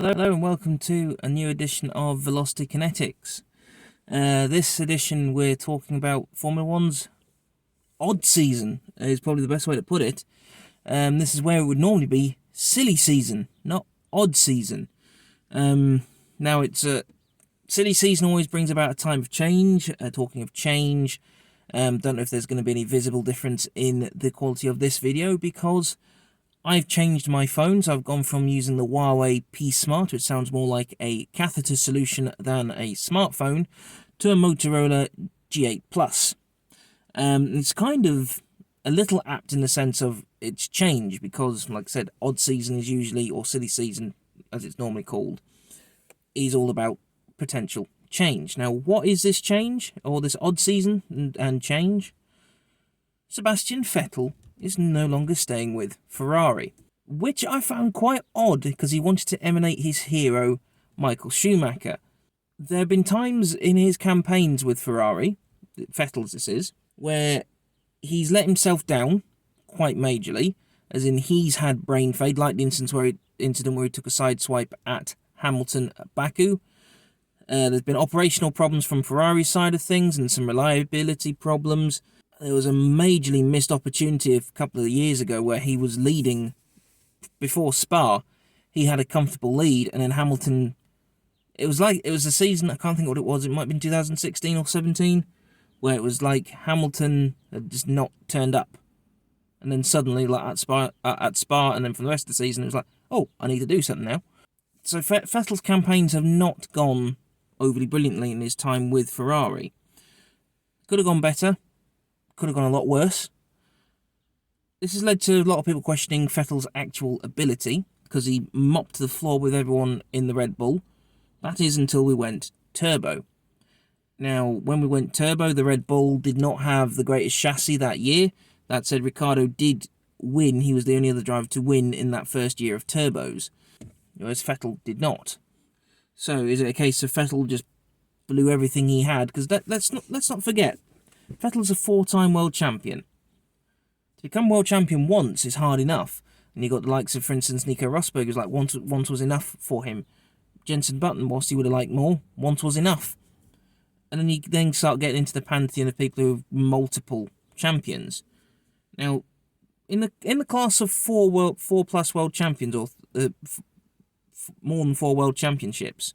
Hello and welcome to a new edition of Velocity Kinetics. This edition we're talking about Formula One's odd season, is probably the best way to put it. This is where it would normally be silly season, not odd season. Now it's silly season always brings about a time of change. Talking of change, don't know if there's going to be any visible difference in the quality of this video because I've changed my phone, so I've gone from using the Huawei P Smart, which sounds more like a catheter solution than a smartphone, to a Motorola G8 Plus. It's kind of a little apt in the sense of it's changed because, like I said, odd season is usually, or silly season as it's normally called, is all about potential change. Now, what is this change, or this odd season and change? Sebastian Vettel is no longer staying with Ferrari, which I found quite odd because he wanted to emulate his hero, Michael Schumacher. There have been times in his campaigns with Ferrari, Vettel's this is, where he's let himself down quite majorly, as in he's had brain fade, like the incident where he took a sideswipe at Hamilton at Baku. There's been operational problems from Ferrari's side of things and some reliability problems. There was a majorly missed opportunity a couple of years ago where he was leading before Spa. He had a comfortable lead, and then Hamilton... It was a season, I can't think what it was, it might have been 2016 or 17, where it was like Hamilton had just not turned up. And then suddenly, like at Spa, and then for the rest of the season, it was like, oh, I need to do something now. So Vettel's campaigns have not gone overly brilliantly in his time with Ferrari. Could have gone better. Could have gone a lot worse. This has led to a lot of people questioning Vettel's actual ability, because he mopped the floor with everyone in the Red Bull. That is until we went turbo. Now, when we went turbo, the Red Bull did not have the greatest chassis that year. That said, Ricciardo did win. He was the only other driver to win in that first year of turbos, whereas Vettel did not. So, is it a case of Vettel just blew everything he had? Because let's not forget, Vettel's a 4-time world champion. To become world champion once is hard enough. And you got the likes of, for instance, Nico Rosberg, who's like, once was enough for him. Jenson Button, whilst he would have liked more, once was enough. And then you then start getting into the pantheon of people who have multiple champions. Now, in the class of 4+ world champions, or more than 4 world championships,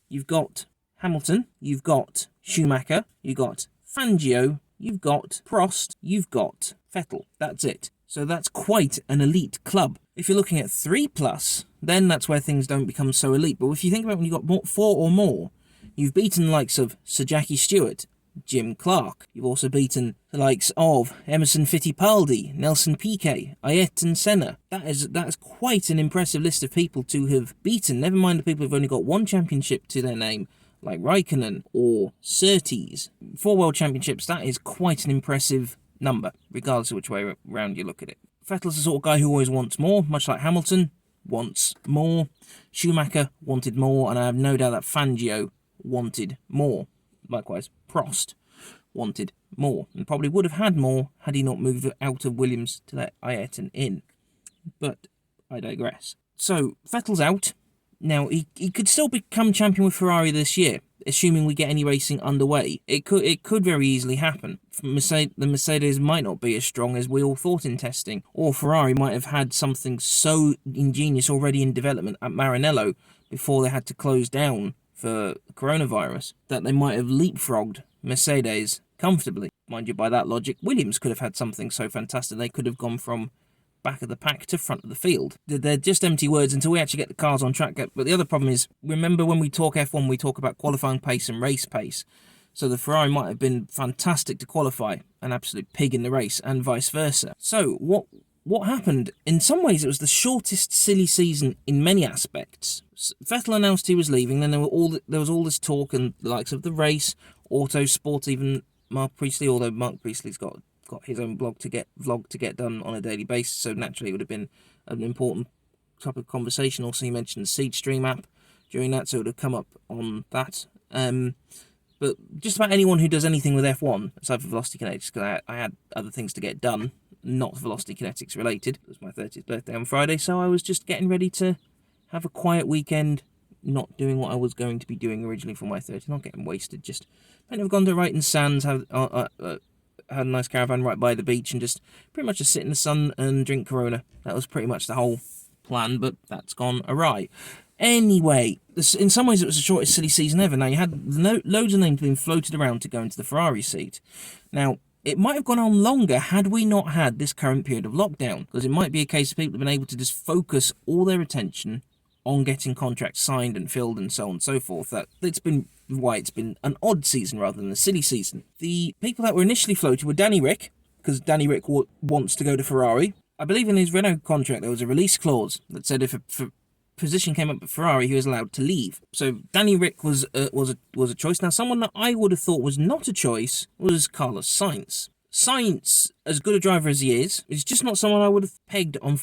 you've got Hamilton, you've got Schumacher, you've got Fangio, you've got Prost, you've got Vettel. That's it. So that's quite an elite club. If you're looking at 3+, then that's where things don't become so elite. But if you think about when you've got 4 or more, you've beaten the likes of Sir Jackie Stewart, Jim Clark. You've also beaten the likes of Emerson Fittipaldi, Nelson Piquet, Ayrton Senna. That is quite an impressive list of people to have beaten. Never mind the people who've only got 1 championship to their name, like Raikkonen or Surtees. 4 world championships, that is quite an impressive number, regardless of which way around you look at it. Vettel's the sort of guy who always wants more, much like Hamilton wants more. Schumacher wanted more, and I have no doubt that Fangio wanted more. Likewise, Prost wanted more, and probably would have had more had he not moved out of Williams to let Ayrton in. But I digress. So, Vettel's out. Now, he could still become champion with Ferrari this year, assuming we get any racing underway. It could very easily happen. The Mercedes might not be as strong as we all thought in testing, or Ferrari might have had something so ingenious already in development at Maranello before they had to close down for coronavirus that they might have leapfrogged Mercedes comfortably. Mind you, by that logic, Williams could have had something so fantastic they could have gone from back of the pack to front of the field. They're just empty words until we actually get the cars on track. But the other problem is, remember when we talk F1, we talk about qualifying pace and race pace. So the Ferrari might have been fantastic to qualify, an absolute pig in the race, and vice versa. So what happened? In some ways, it was the shortest silly season in many aspects. Vettel announced he was leaving, then there was all this talk and the likes of the race, Autosport, even Mark Priestley, although Mark Priestley's got his own vlog to get done on a daily basis, so naturally it would have been an important topic of conversation. Also, he mentioned the Seedstream app during that, so it would have come up on that. But just about anyone who does anything with F1, aside from Velocity Kinetics, because I had other things to get done, not Velocity Kinetics related. It was my 30th birthday on Friday, so I was just getting ready to have a quiet weekend, not doing what I was going to be doing originally for my 30, not getting wasted, just kind of gone to Ryton Sands, had a nice caravan right by the beach, and just pretty much just sit in the sun and drink Corona. That was pretty much the whole plan, but that's gone awry. Anyway, in some ways it was the shortest silly season ever. Now, you had loads of names being floated around to go into the Ferrari seat. Now, it might have gone on longer had we not had this current period of lockdown, because it might be a case of people have been able to just focus all their attention on getting contracts signed and filled and so on and so forth. That's been why it's been an odd season rather than a silly season. The people that were initially floated were Danny Ric, because Danny Ric wants to go to Ferrari. I believe in his Renault contract there was a release clause that said if a position came up at Ferrari, he was allowed to leave. So Danny Ric was a choice. Now, someone that I would have thought was not a choice was Carlos Sainz. Sainz, as good a driver as he is just not someone I would have pegged on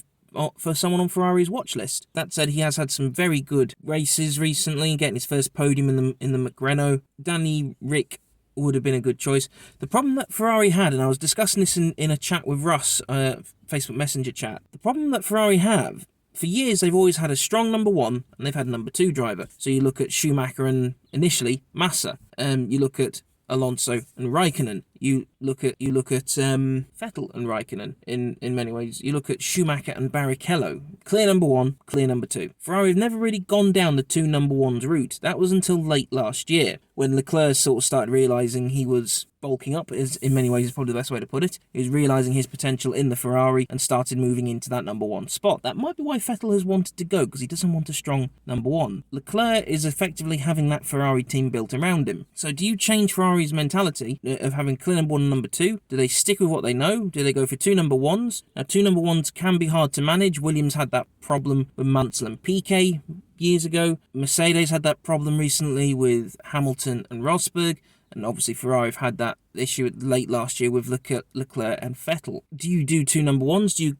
for someone on Ferrari's watch list. That said, he has had some very good races recently, getting his first podium in the McRenault. Danny Ric would have been a good choice. The problem that Ferrari had, and I was discussing this in a chat with Russ, Facebook Messenger chat, the problem that Ferrari have, for years they've always had a strong number one, and they've had a number two driver. So you look at Schumacher and initially Massa, you look at Alonso and Raikkonen. You look at Vettel and Raikkonen in many ways. You look at Schumacher and Barrichello. Clear number one, clear number two. Ferrari have never really gone down the two number ones route. That was until late last year, when Leclerc sort of started realising he was bulking up, is in many ways is probably the best way to put it. He was realising his potential in the Ferrari and started moving into that number one spot. That might be why Vettel has wanted to go, because he doesn't want a strong number one. Leclerc is effectively having that Ferrari team built around him. So do you change Ferrari's mentality of having clear number one and number two? Do they stick with what they know? Do they go for two number ones? Now, two number ones can be hard to manage. Williams had that problem with Mansell and Piquet years ago. Mercedes had that problem recently with Hamilton and Rosberg. And obviously Ferrari have had that issue late last year with Leclerc and Vettel. Do you do two number ones? Do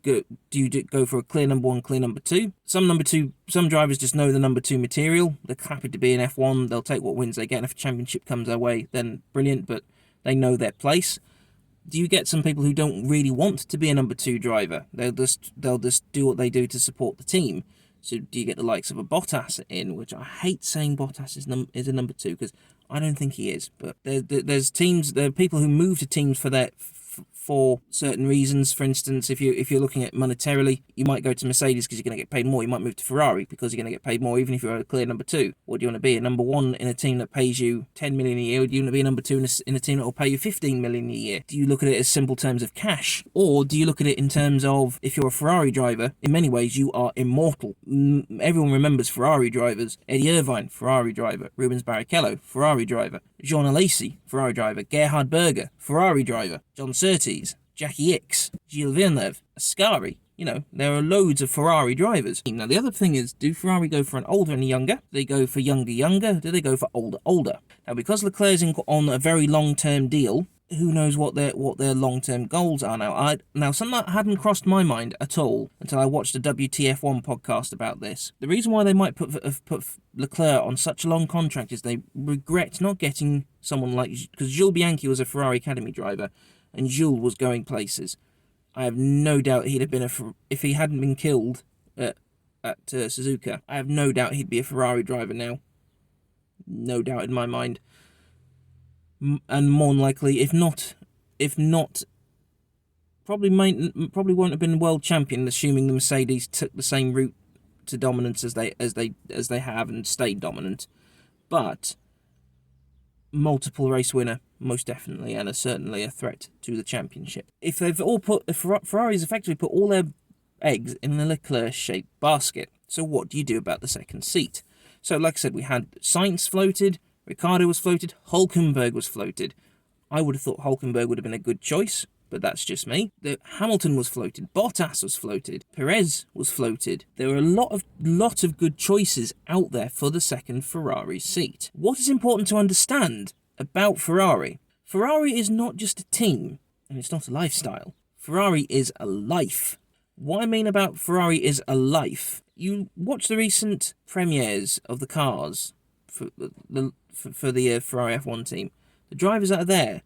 you go for a clear number one, clear number two? Some drivers just know the number two material. They're happy to be in F1. They'll take what wins they get. And if a championship comes their way, then brilliant, but they know their place. Do you get some people who don't really want to be a number two driver? They'll just do what they do to support the team. So do you get the likes of a Bottas in, which I hate saying Bottas is a number two, because I don't think he is. But there's teams, there are people who move to teams for certain reasons. For instance, if you're looking at monetarily, you might go to Mercedes because you're going to get paid more. You might move to Ferrari because you're going to get paid more, even if you're a clear number two. What do you want to be? A number one in a team that pays you 10 million a year? Or do you want to be a number two in a team that will pay you 15 million a year? Do you look at it as simple terms of cash? Or do you look at it in terms of, if you're a Ferrari driver, in many ways you are immortal. Everyone remembers Ferrari drivers. Eddie Irvine, Ferrari driver. Rubens Barrichello, Ferrari driver. Jean Alesi, Ferrari driver. Gerhard Berger, Ferrari driver. John Surtees, Jackie Ickx, Gilles Villeneuve, Ascari. You know, there are loads of Ferrari drivers. Now, the other thing is, do Ferrari go for an older and a younger? Do they go for younger? Do they go for older? Now, because Leclerc's on a very long-term deal, who knows what their long-term goals are now. Now, something that hadn't crossed my mind at all until I watched a WTF1 podcast about this. The reason why they might put Leclerc on such a long contract is they regret not getting someone like, because Jules Bianchi was a Ferrari Academy driver, and Jules was going places. I have no doubt he'd have been if he hadn't been killed at Suzuka. I have no doubt he'd be a Ferrari driver now. No doubt in my mind. And more than likely, if not, probably won't have been world champion, assuming the Mercedes took the same route to dominance as they have and stayed dominant. But multiple race winner, most definitely, and certainly a threat to the championship. If Ferrari's effectively put all their eggs in the Leclerc-shaped basket, so what do you do about the second seat? So, like I said, we had Sainz floated. Ricciardo was floated, Hülkenberg was floated. I would have thought Hülkenberg would have been a good choice, but that's just me. Hamilton was floated, Bottas was floated, Perez was floated. There were a lot of good choices out there for the second Ferrari seat. What is important to understand about Ferrari? Ferrari is not just a team, and it's not a lifestyle. Ferrari is a life. What I mean about Ferrari is a life. You watch the recent premieres of the cars for the Ferrari F1 team. The drivers that are there,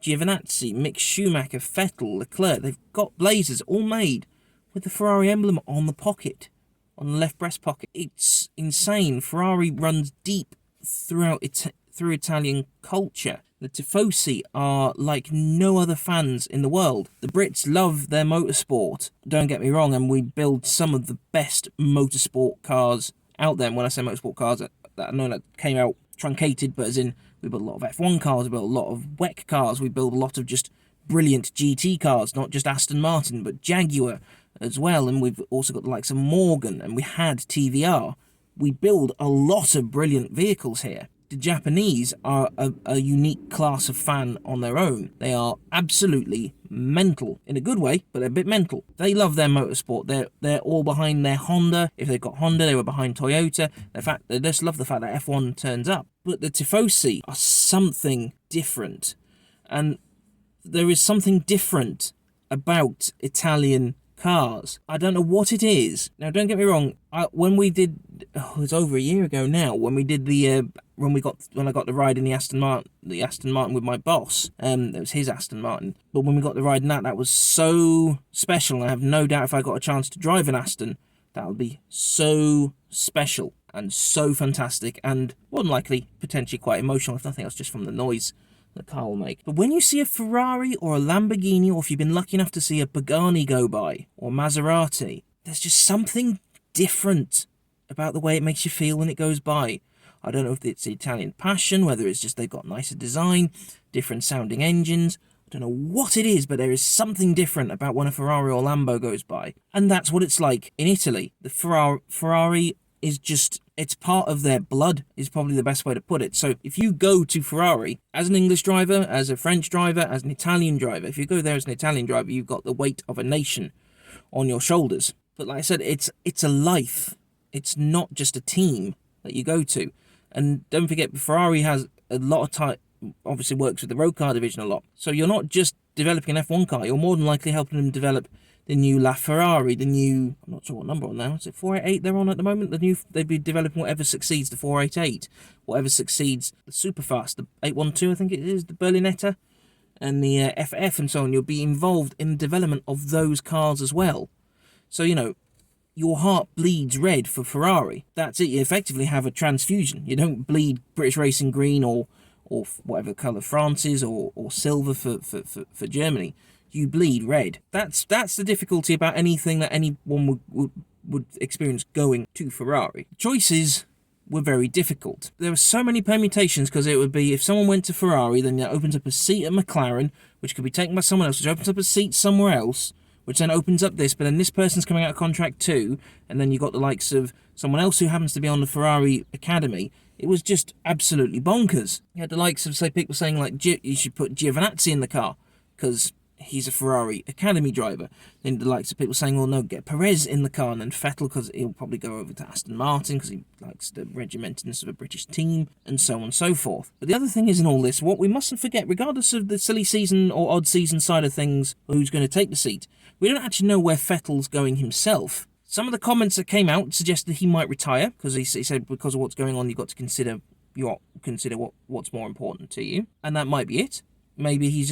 Giovinazzi, Mick Schumacher, Vettel, Leclerc, they've got blazers all made with the Ferrari emblem on the pocket. on the left breast pocket. It's insane. Ferrari runs deep through Italian culture. The Tifosi are like no other fans in the world. The Brits love their motorsport, don't get me wrong, and we build some of the best motorsport cars out there. And when I say motorsport cars, that I know that came out truncated, but as in we build a lot of F1 cars, we build a lot of WEC cars, we build a lot of just brilliant GT cars, not just Aston Martin, but Jaguar as well. And we've also got the likes of Morgan, and we had TVR. We build a lot of brilliant vehicles here. The Japanese are a unique class of fan on their own. They are absolutely mental, in a good way, but they're a bit mental. They love their motorsport. They're all behind their Honda. If they've got Honda, they were behind Toyota. They just love the fact that F1 turns up. But the Tifosi are something different. And there is something different about Italian cars. I don't know what it is. Now, don't get me wrong. When we did, it was over a year ago now. When we did when I got the ride in the Aston Martin with my boss. It was his Aston Martin. But when we got the ride in that was so special. And I have no doubt if I got a chance to drive an Aston, that would be so special and so fantastic, and more than likely potentially quite emotional, if nothing else, just from the noise the car will make. But when you see a Ferrari or a Lamborghini, or if you've been lucky enough to see a Pagani go by, or Maserati, there's just something different about the way it makes you feel when it goes by. I don't know if it's the Italian passion, whether it's just they've got nicer design, different sounding engines. I don't know what it is, but there is something different about when a Ferrari or Lambo goes by. And that's what it's like in Italy. The Ferrari is just, it's part of their blood, is probably the best way to put it. So if you go to Ferrari as an English driver, as a French driver, as an Italian driver, if you go there as an Italian driver, you've got the weight of a nation on your shoulders. But like I said, it's a life. It's not just a team that you go to. And don't forget, Ferrari has a lot of time, obviously works with the road car division a lot. So you're not just developing an F1 car, you're more than likely helping them develop the new LaFerrari, the new, I'm not sure what number on now, is it 488 they're on at the moment? They'd be developing whatever succeeds the 488, whatever succeeds the Superfast, the 812 I think it is, the Berlinetta, and the FF and so on. You'll be involved in the development of those cars as well. So, you know, your heart bleeds red for Ferrari. That's it, you effectively have a transfusion. You don't bleed British Racing Green or whatever colour France is, or silver for Germany. You bleed red. That's the difficulty about anything that anyone would experience going to Ferrari. Choices were very difficult. There were so many permutations, because it would be, if someone went to Ferrari, then that opens up a seat at McLaren, which could be taken by someone else, which opens up a seat somewhere else, which then opens up this, but then this person's coming out of contract too, and then you've got the likes of someone else who happens to be on the Ferrari Academy. It was just absolutely bonkers. You had the likes of, say, people saying like, you should put Giovinazzi in the car, because he's a Ferrari Academy driver. Then the likes of people saying, well, no, get Perez in the car, and then Vettel, because he'll probably go over to Aston Martin, because he likes the regimentedness of a British team, and so on and so forth. But the other thing is in all this, what we mustn't forget, regardless of the silly season or odd season side of things, or who's going to take the seat, we don't actually know where Vettel's going himself. Some of the comments that came out suggested he might retire, because he said because of what's going on, you've got to consider what's more important to you, and that might be it. Maybe he's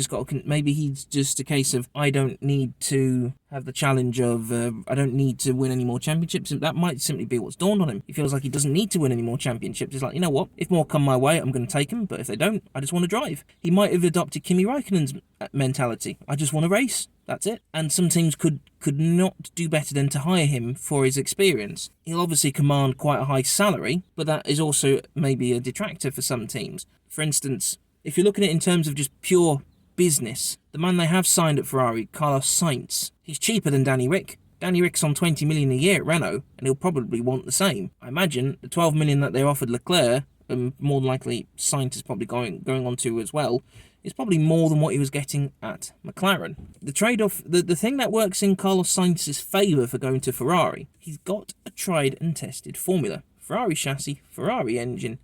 just a case of, I don't need to have the challenge of, I don't need to win any more championships. That might simply be what's dawned on him. He feels like he doesn't need to win any more championships. He's like, you know what, if more come my way, I'm going to take them, but if they don't, I just want to drive. He might have adopted Kimi Räikkönen's mentality. I just want to race. That's it. And some teams could not do better than to hire him for his experience. He'll obviously command quite a high salary, but that is also maybe a detractor for some teams. For instance, if you're looking at it in terms of just pure business, the man they have signed at Ferrari, Carlos Sainz, he's cheaper than Danny Ric. Danny Ric's on 20 million a year at Renault, and he'll probably want the same. I imagine the 12 million that they offered Leclerc, and more than likely Sainz is probably going on to as well, is probably more than what he was getting at McLaren. The trade-off, the thing that works in Carlos Sainz's favour for going to Ferrari, he's got a tried and tested formula. Ferrari chassis, Ferrari engine,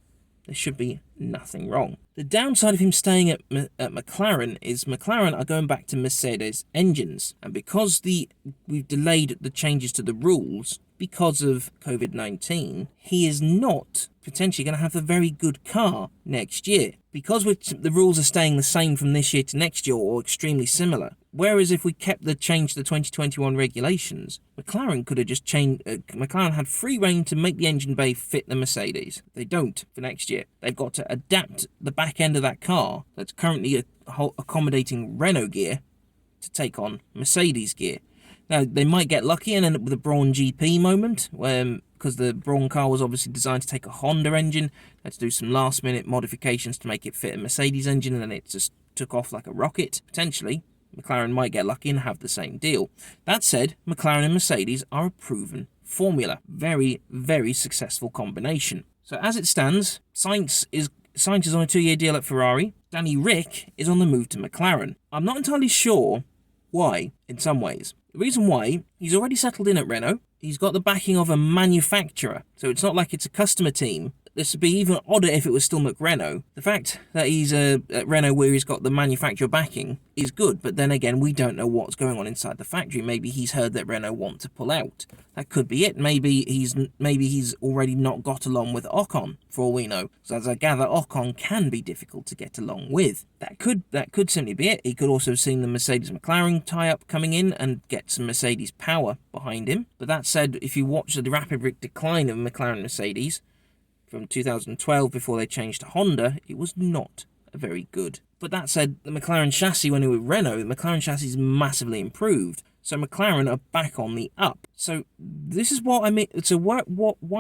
there should be nothing wrong. The downside of him staying at McLaren is McLaren are going back to Mercedes engines. And because we've delayed the changes to the rules because of COVID-19, he is not potentially going to have a very good car next year. Because the rules are staying the same from this year to next year, or extremely similar, Whereas if we kept the change to the 2021 regulations, McLaren could have just changed. McLaren had free rein to make the engine bay fit the Mercedes. They don't for next year. They've got to adapt the back end of that car that's currently accommodating Renault gear to take on Mercedes gear. Now, they might get lucky and end up with a Brawn GP moment, because the Brawn car was obviously designed to take a Honda engine. They had to do some last-minute modifications to make it fit a Mercedes engine, and then it just took off like a rocket. Potentially, McLaren might get lucky and have the same deal. That said, McLaren and Mercedes are a proven formula. Very, very successful combination. So as it stands, Sainz is on a 2-year deal at Ferrari. Danny Rick is on the move to McLaren. I'm not entirely sure why, in some ways. The reason why, he's already settled in at Renault. He's got the backing of a manufacturer, so it's not like it's a customer team. This would be even odder if it was still McRenault. The fact that he's at Renault where he's got the manufacturer backing is good, but then again, we don't know what's going on inside the factory. Maybe he's heard that Renault want to pull out. That could be it. Maybe he's already not got along with Ocon, for all we know. So as I gather, Ocon can be difficult to get along with. That could simply be it. He could also have seen the Mercedes-McLaren tie-up coming in and get some Mercedes power behind him. But that said, if you watch the rapid decline of McLaren-Mercedes, from 2012 before they changed to Honda, it was not very good. But that said, the McLaren chassis when it was Renault, the McLaren chassis is massively improved. So McLaren are back on the up. So this is what I mean. So why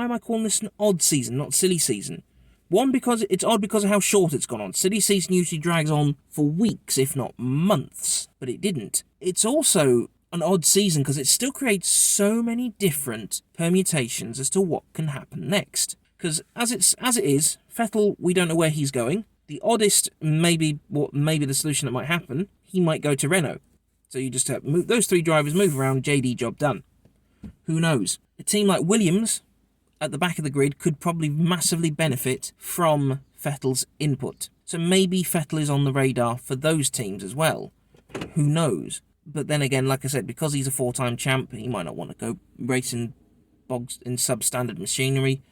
am I calling this an odd season, not silly season? One, because it's odd because of how short it's gone on. Silly season usually drags on for weeks, if not months. But it didn't. It's also an odd season because it still creates so many different permutations as to what can happen next. Because as it is, Vettel, we don't know where he's going. The oddest, maybe the solution that might happen, he might go to Renault. So you just have those 3 drivers move around, JD job done. Who knows? A team like Williams at the back of the grid could probably massively benefit from Vettel's input. So maybe Vettel is on the radar for those teams as well. Who knows? But then again, like I said, because he's a 4-time champ, he might not want to go racing bogs in substandard machinery,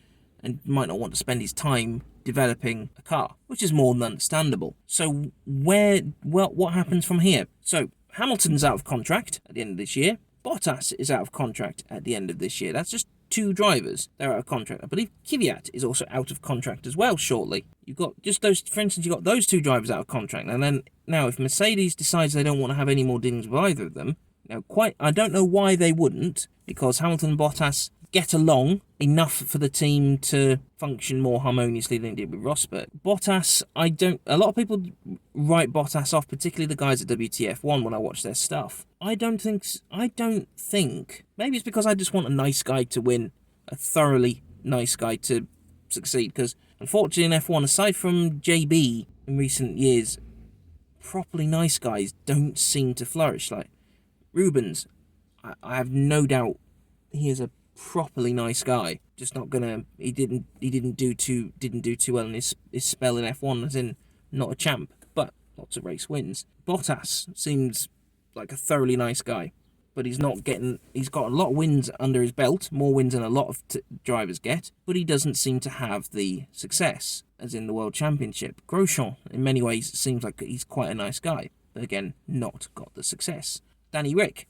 and might not want to spend his time developing a car, which is more than understandable. So what happens from here? So Hamilton's out of contract at the end of this year. Bottas is out of contract at the end of this year. That's just 2 drivers. They're out of contract. I believe Kvyat is also out of contract as well shortly. You've got just those, for instance, you've got those 2 drivers out of contract. And then now if Mercedes decides they don't want to have any more dealings with either of them, I don't know why they wouldn't, because Hamilton and Bottas get along enough for the team to function more harmoniously than it did with Rosberg. Bottas, a lot of people write Bottas off, particularly the guys at WTF1 when I watch their stuff. I don't think, maybe it's because I just want a nice guy to win, a thoroughly nice guy to succeed, because unfortunately in F1, aside from JB in recent years, properly nice guys don't seem to flourish. Like Rubens, I have no doubt he is a properly nice guy, just not gonna. He didn't do too well in his spell in F1, as in not a champ, but lots of race wins. Bottas seems like a thoroughly nice guy, but he's got a lot of wins under his belt, more wins than a lot of drivers get, but he doesn't seem to have the success as in the World Championship. Grosjean, in many ways, seems like he's quite a nice guy, but again, not got the success. Danny Rick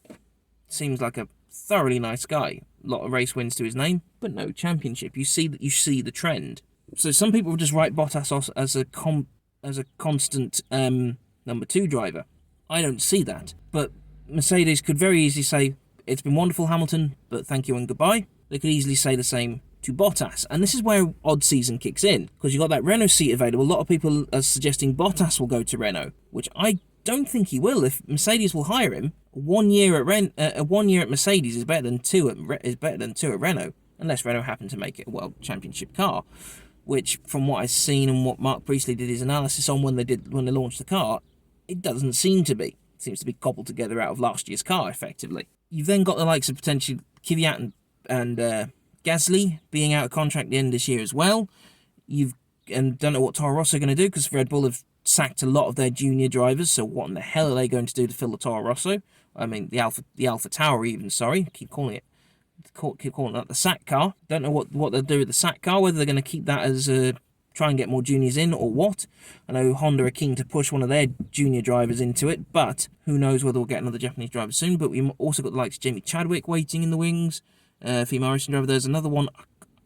seems like a thoroughly nice guy. A lot of race wins to his name, but no championship. You see the trend. So some people will just write Bottas off as a constant number 2 driver. I don't see that. But Mercedes could very easily say, it's been wonderful, Hamilton, but thank you and goodbye. They could easily say the same to Bottas. And this is where odd season kicks in, because you've got that Renault seat available. A lot of people are suggesting Bottas will go to Renault, which I don't think he will. If Mercedes will hire him, 1 year at Mercedes is better than 2 at Renault, unless Renault happen to make it a World Championship car, which, from what I've seen and what Mark Priestley did his analysis on when they launched the car, it doesn't seem to be. It seems to be cobbled together out of last year's car, effectively. You've then got the likes of potentially Kvyat and Gasly being out of contract at the end of this year as well. And don't know what Toro Rosso are going to do, because Red Bull have sacked a lot of their junior drivers, so what in the hell are they going to do to fill the Toro Rosso? I mean, the Alpha Tower even, keep calling that the sack car. Don't know what they'll do with the sack car, whether they're going to keep that as try and get more juniors in, or what. I know Honda are keen to push one of their junior drivers into it, but who knows whether we'll get another Japanese driver soon. But we've also got the likes of Jamie Chadwick waiting in the wings, female racing driver. There's another one,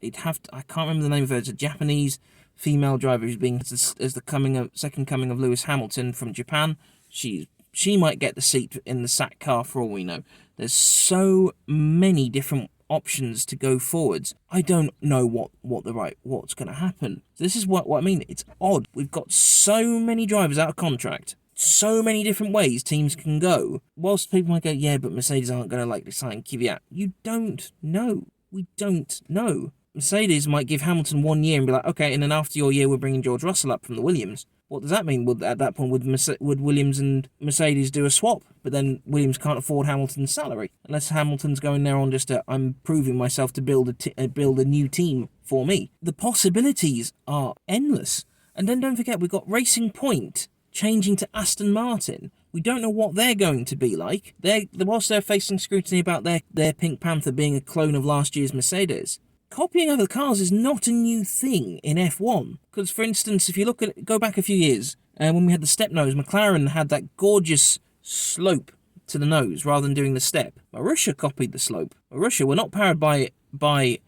I can't remember the name of her. It's a Japanese female driver who's being as the second coming of Lewis Hamilton from Japan. She might get the seat in the SAC car for all we know. There's so many different options to go forwards. I don't know what's going to happen. This is what I mean. It's odd. We've got so many drivers out of contract. So many different ways teams can go. Whilst people might go, yeah, but Mercedes aren't going to like to sign Kvyat. You don't know. We don't know. Mercedes might give Hamilton 1 year and be like, okay, and then after your year, we're bringing George Russell up from the Williams. What does that mean? At that point, would Williams and Mercedes do a swap? But then Williams can't afford Hamilton's salary. Unless Hamilton's going there on just I'm proving myself to build a new team for me. The possibilities are endless. And then don't forget, we've got Racing Point changing to Aston Martin. We don't know what they're going to be like. Whilst they're facing scrutiny about their Pink Panther being a clone of last year's Mercedes, copying other cars is not a new thing in F1. Because, for instance, if you go back a few years, when we had the step nose, McLaren had that gorgeous slope to the nose rather than doing the step. Marussia copied the slope. Marussia were not powered by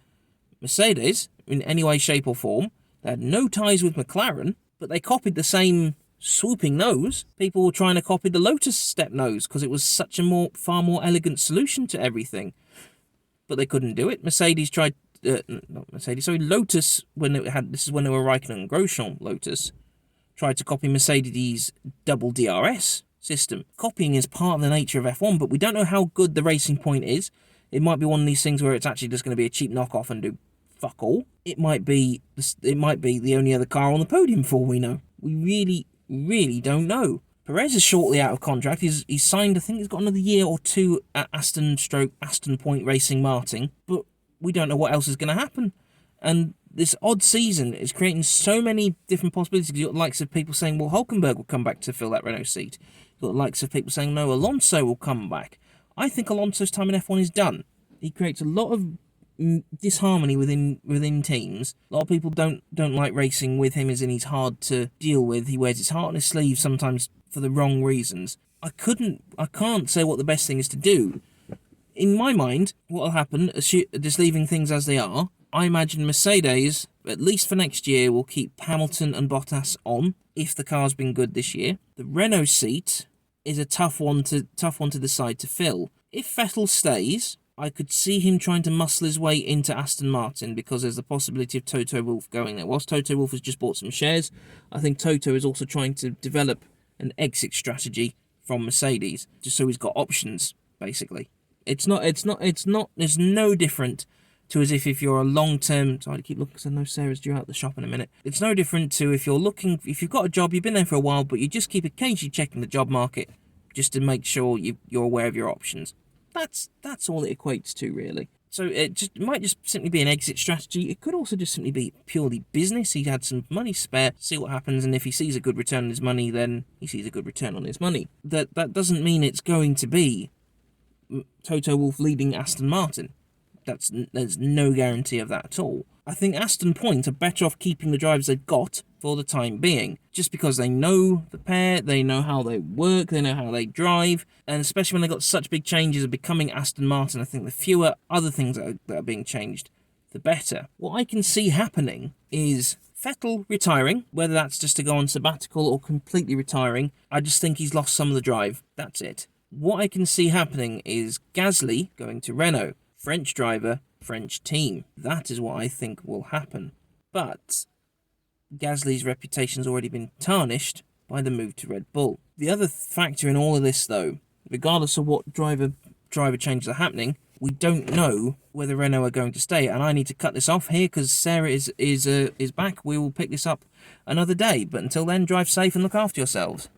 Mercedes in any way, shape or form. They had no ties with McLaren, but they copied the same swooping nose. People were trying to copy the Lotus step nose because it was such a far more elegant solution to everything. But they couldn't do it. Lotus, this is when they were Raikkonen and Grosjean. Lotus tried to copy Mercedes' double DRS system. Copying is part of the nature of F1, but we don't know how good the Racing Point is. It might be one of these things where it's actually just going to be a cheap knockoff and do fuck all. It might be the only other car on the podium for all we know. We really don't know. Perez is shortly out of contract. He's signed, I think he's got another year or two at Aston Point Racing Martin, but we don't know what else is going to happen. And this odd season is creating so many different possibilities. You've got the likes of people saying, well, Hulkenberg will come back to fill that Renault seat. You've got the likes of people saying, no, Alonso will come back. I think Alonso's time in F1 is done. He creates a lot of disharmony within teams. A lot of people don't like racing with him, as in he's hard to deal with. He wears his heart on his sleeve sometimes for the wrong reasons. I can't say what the best thing is to do. In my mind, what will happen, just leaving things as they are, I imagine Mercedes, at least for next year, will keep Hamilton and Bottas on, if the car's been good this year. The Renault seat is a tough one to decide to fill. If Vettel stays, I could see him trying to muscle his way into Aston Martin, because there's the possibility of Toto Wolff going there. Whilst Toto Wolff has just bought some shares, I think Toto is also trying to develop an exit strategy from Mercedes, just so he's got options, basically. It's no different to as if you're a long-term... Sorry to keep looking, because I know Sarah's due out the shop in a minute. It's no different to if you've got a job, you've been there for a while, but you just keep occasionally checking the job market just to make sure you're aware of your options. That's all it equates to, really. So it might just simply be an exit strategy. It could also just simply be purely business. He had some money spare, see what happens, and if he sees a good return on his money, then he sees a good return on his money. That doesn't mean it's going to be Toto Wolff leading Aston Martin. There's no guarantee of that at all. I think Aston Point are better off keeping the drivers they've got for the time being, just because they know the pair, they know how they work, they know how they drive, and especially when they've got such big changes of becoming Aston Martin, I think the fewer other things that are being changed, the better. What I can see happening is Vettel retiring, whether that's just to go on sabbatical or completely retiring. I just think he's lost some of the drive. That's it. What I can see happening is Gasly going to Renault. French driver, French team. That is what I think will happen. But Gasly's reputation's already been tarnished by the move to Red Bull. The other factor in all of this, though, regardless of what driver changes are happening, we don't know whether Renault are going to stay. And I need to cut this off here because Sarah is back. We will pick this up another day. But until then, drive safe and look after yourselves.